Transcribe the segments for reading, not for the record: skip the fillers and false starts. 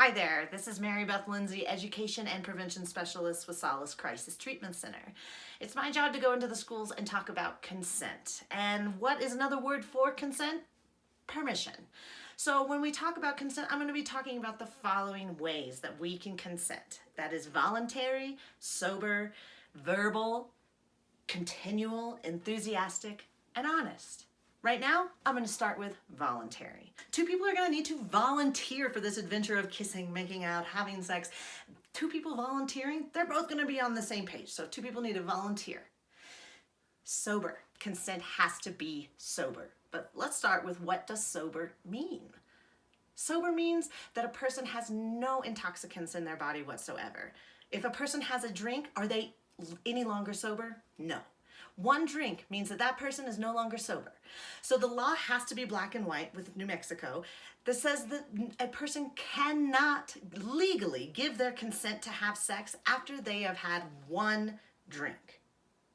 Hi there, this is Mary Beth Lindsay, Education and Prevention Specialist with Solace Crisis Treatment Center. It's my job to go into the schools and talk about consent. And what is another word for consent? Permission. So when we talk about consent, I'm going to be talking about the following ways that we can consent. That is voluntary, sober, verbal, continual, enthusiastic, and honest. Right now, I'm going to start with voluntary. Two people are going to need to volunteer for this adventure of kissing, making out, having sex. Two people volunteering, they're both going to be on the same page. So two people need to volunteer. Sober. Consent has to be sober. But let's start with, what does sober mean? Sober means that a person has no intoxicants in their body whatsoever. If a person has a drink, are they any longer sober? No. One drink means that that person is no longer sober. So the law has to be black and white with New Mexico that says that a person cannot legally give their consent to have sex after they have had one drink.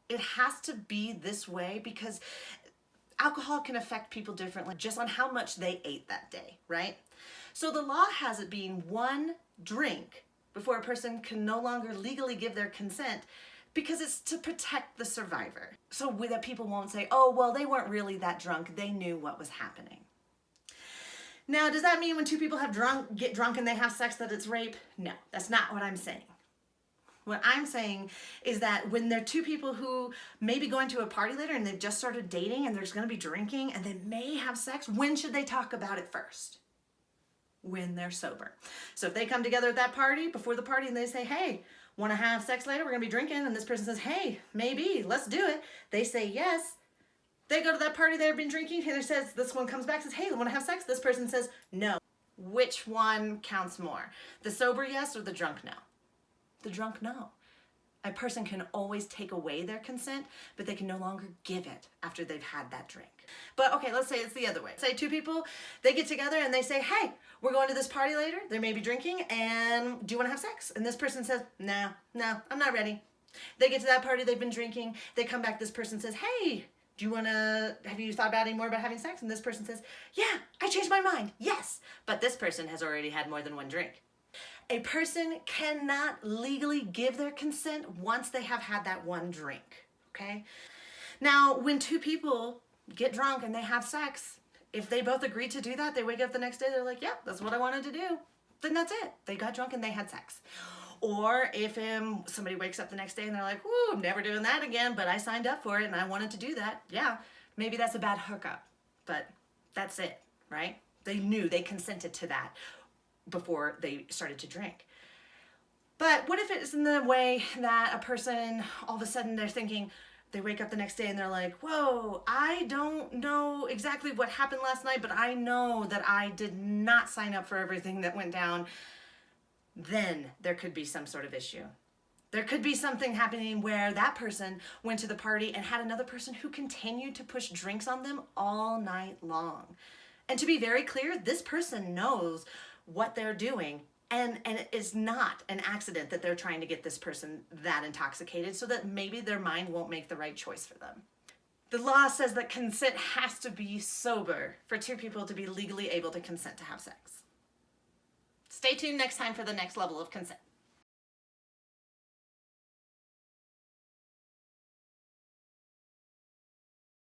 It has to be this way because alcohol can affect people differently just on how much they ate that day, right? So the law has it being one drink before a person can no longer legally give their consent, because it's to protect the survivor. So that people won't say, oh, well, they weren't really that drunk. They knew what was happening. Now, does that mean when two people get drunk and they have sex that it's rape? No, that's not what I'm saying. What I'm saying is that when there are two people who may be going to a party later and they've just started dating and there's going to be drinking and they may have sex, when should they talk about it first? When they're sober. So if they come together at that party, before the party, and they say, hey, want to have sex later? We're going to be drinking. And this person says, hey, maybe, let's do it. They say yes. They go to that party they've been drinking. Taylor says, this one comes back, says, hey, want to have sex? This person says, no. Which one counts more? The sober yes or the drunk no? The drunk no. A person can always take away their consent, but they can no longer give it after they've had that drink. But okay, let's say it's the other way. Say two people, they get together and they say, hey, we're going to this party later. They may be drinking, and do you want to have sex? And this person says, no, I'm not ready. They get to that party, they've been drinking. They come back, this person says, hey, have you thought about any more about having sex? And this person says, yeah, I changed my mind, yes. But this person has already had more than one drink. A person cannot legally give their consent once they have had that one drink, okay? Now, when two people get drunk and they have sex, if they both agree to do that, they wake up the next day, they're like, yep, that's what I wanted to do. Then that's it. They got drunk and they had sex. Or if somebody wakes up the next day and they're like, whoo, I'm never doing that again, but I signed up for it and I wanted to do that. Yeah, maybe that's a bad hookup, but that's it, right? They knew, they consented to that before they started to drink. But what if it's in the way that a person, all of a sudden they're thinking, they wake up the next day and they're like, whoa, I don't know exactly what happened last night, but I know that I did not sign up for everything that went down. Then there could be some sort of issue. There could be something happening where that person went to the party and had another person who continued to push drinks on them all night long. And to be very clear, this person knows what they're doing, and it is not an accident that they're trying to get this person that intoxicated so that maybe their mind won't make the right choice for them. The law says that consent has to be sober for two people to be legally able to consent to have sex. Stay tuned next time for the next level of consent.